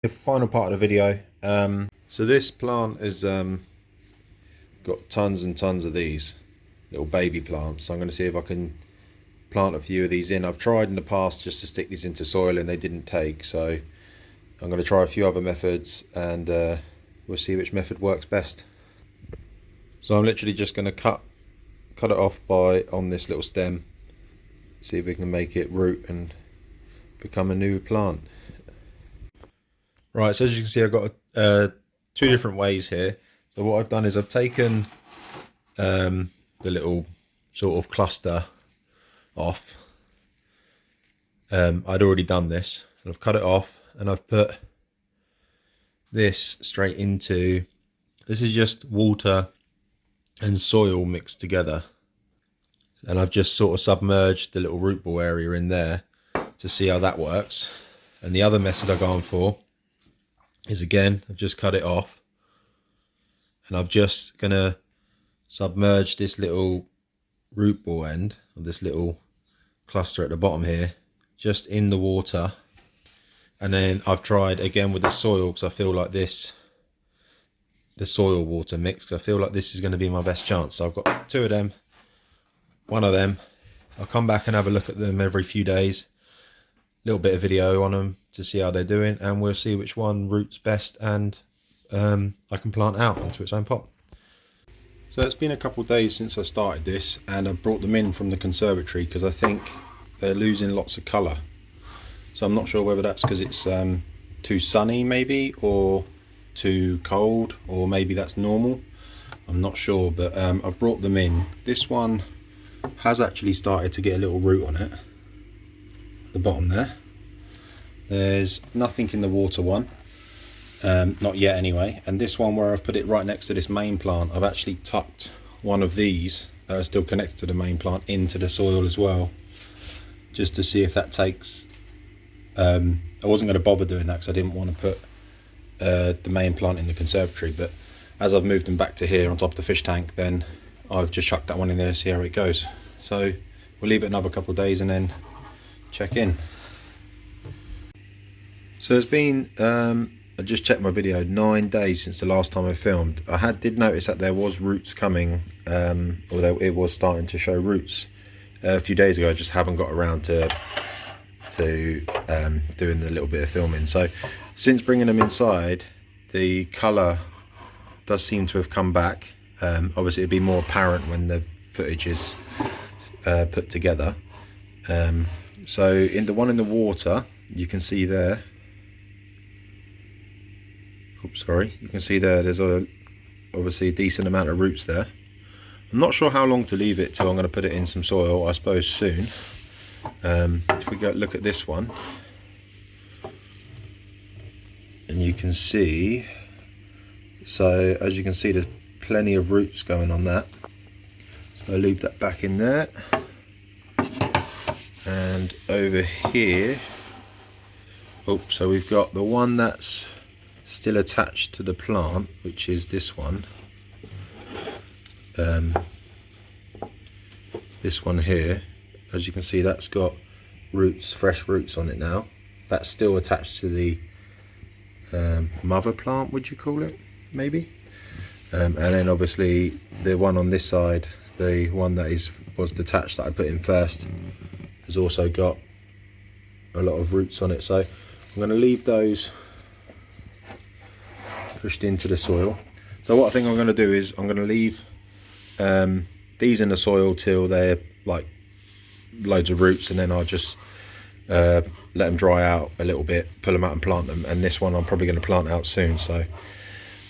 The final part of the video. So this plant has got tons and tons of these little baby plants. So I'm going to see if I can plant a few of these in. I've tried in the past just to stick these into soil and they didn't take. So I'm going to try a few other methods and we'll see which method works best. So I'm literally just going to cut it off on this little stem. See if we can make it root and become a new plant. Right, so as you can see, I've got two different ways here. So what I've done is I've taken the little sort of cluster off. I'd already done this, and I've cut it off, and I've put this straight into. This is just water and soil mixed together, and I've just sort of submerged the little root ball area in there to see how that works. And the other method I've gone for is, again, I've just cut it off and I'm just gonna submerge this little root ball end of this little cluster at the bottom here just in the water. And then I've tried again with the soil because I feel like the soil water mix, I feel like this is going to be my best chance. So I've got two of them, one of them. I'll come back and have a look at them every few days, little bit of video on them to see how they're doing, and we'll see which one roots best and I can plant out into its own pot. So it's been a couple of days since I started this, and I've brought them in from the conservatory because I think they're losing lots of colour. So I'm not sure whether that's because it's too sunny maybe, or too cold, or maybe that's normal. I'm not sure, but I've brought them in. This one has actually started to get a little root on it. The bottom there's nothing in the water one, not yet anyway. And this one, where I've put it right next to this main plant, I've actually tucked one of these that are still connected to the main plant into the soil as well, just to see if that takes. I wasn't going to bother doing that because I didn't want to put the main plant in the conservatory, but as I've moved them back to here on top of the fish tank, then I've just chucked that one in there to see how it goes. So we'll leave it another couple of days and then check in. So it's been I just checked my video, 9 days since the last time I filmed. I did notice that there was roots coming, although it was starting to show roots a few days ago. I just haven't got around to doing the little bit of filming. So since bringing them inside, the colour does seem to have come back. Obviously it'd be more apparent when the footage is put together. So in the one in the water, you can see there, oops, sorry, you can see there's obviously a decent amount of roots there. I'm not sure how long to leave it till. I'm going to put it in some soil, I suppose soon. If we go look at this one, and you can see, so as you can see, there's plenty of roots going on that. So I'll leave that back in there. And over here, so we've got the one that's still attached to the plant, which is this one. This one here, as you can see, that's got roots, fresh roots on it now. That's still attached to the mother plant, would you call it, maybe? And then obviously the one on this side, the one that was detached that I put in first, has also got a lot of roots on it. So I'm going to leave those pushed into the soil. So what I think I'm going to do is I'm going to leave these in the soil till they're like loads of roots, and then I'll just let them dry out a little bit, pull them out and plant them. And this one I'm probably going to plant out soon. So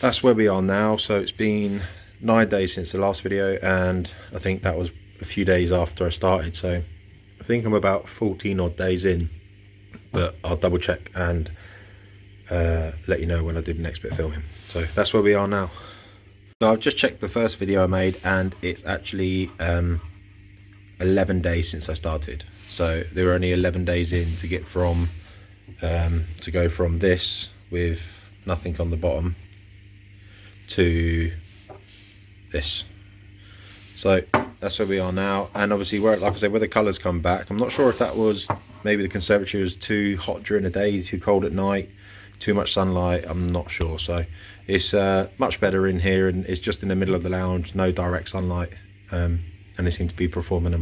that's where we are now. So it's been 9 days since the last video, and I think that was a few days after I started. So I think I'm about 14 odd days in, but I'll double check and let you know when I do the next bit of filming. So that's where we are now. So I've just checked the first video I made, and it's actually 11 days since I started. So there were only 11 days in to get from to go from this with nothing on the bottom to this. So that's where we are now. And obviously, like I said, where the colours come back, I'm not sure if that was maybe the conservatory was too hot during the day, too cold at night, too much sunlight, I'm not sure. So it's much better in here, and it's just in the middle of the lounge, no direct sunlight, and they seem to be performing a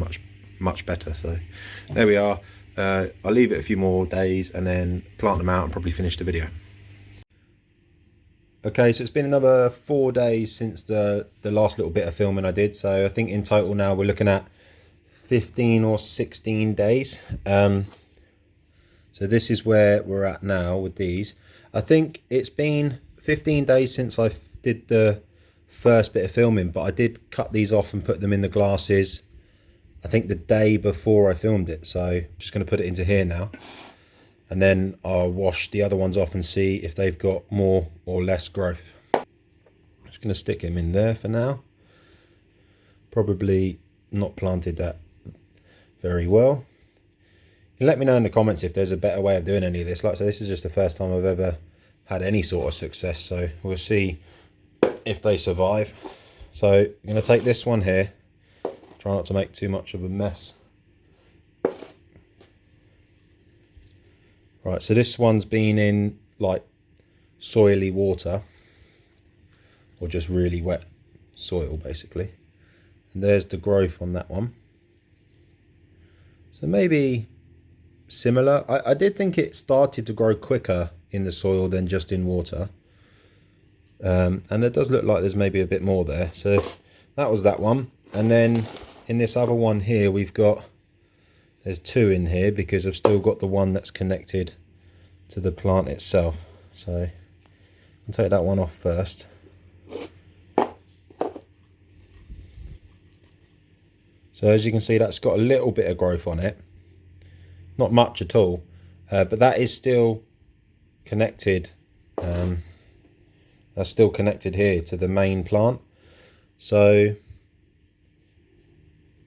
much better. So there we are. I'll leave it a few more days and then plant them out and probably finish the video. Okay, so it's been another 4 days since the last little bit of filming I did. So I think in total now we're looking at 15 or 16 days. So this is where we're at now with these. I think it's been 15 days since I did the first bit of filming, but I did cut these off and put them in the glasses, I think the day before I filmed it. So I'm just going to put it into here now. And then I'll wash the other ones off and see if they've got more or less growth. I'm just going to stick him in there for now. Probably not planted that very well. You can let me know in the comments if there's a better way of doing any of this. Like I said, this is just the first time I've ever had any sort of success, so we'll see if they survive. So I'm going to take this one here, try not to make too much of a mess. Right, so this one's been in like soily water, or just really wet soil basically. And there's the growth on that one. So maybe similar. I did think it started to grow quicker in the soil than just in water. And it does look like there's maybe a bit more there. So that was that one. And then in this other one here, there's two in here because I've still got the one that's connected to the plant itself. So I'll take that one off first. So as you can see, that's got a little bit of growth on it. Not much at all, but that is still connected. That's still connected here to the main plant. So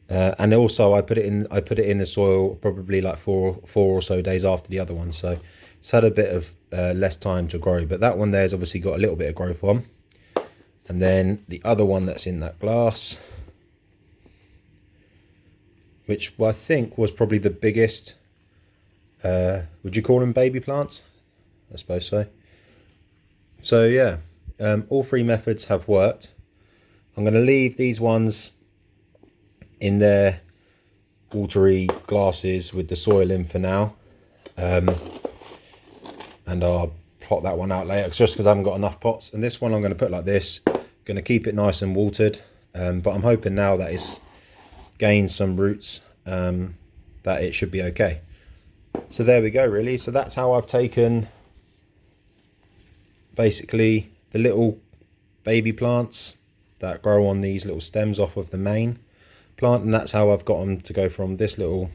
and also I put it in the soil probably like four or so days after the other one, so it's had a bit of less time to grow. But that one there's obviously got a little bit of growth on. And then the other one that's in that glass, which I think was probably the biggest, would you call them baby plants? I suppose so. So yeah, all three methods have worked. I'm going to leave these ones in their watery glasses with the soil in for now, and I'll plot that one out later just because I haven't got enough pots. And this one I'm going to put like this, going to keep it nice and watered, but I'm hoping now that it's gained some roots, that it should be okay. So there we go, really. So that's how I've taken basically the little baby plants that grow on these little stems off of the main plant, and that's how I've got them to go from this little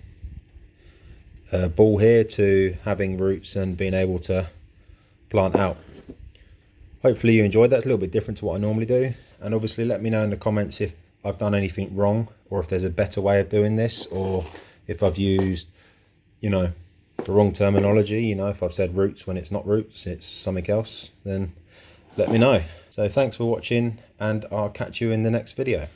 ball here to having roots and being able to plant out. Hopefully you enjoyed that. It's a little bit different to what I normally do, and obviously let me know in the comments if I've done anything wrong, or if there's a better way of doing this, or if I've used, you know, the wrong terminology. You know, if I've said roots when it's not roots, it's something else, then let me know. So thanks for watching, and I'll catch you in the next video.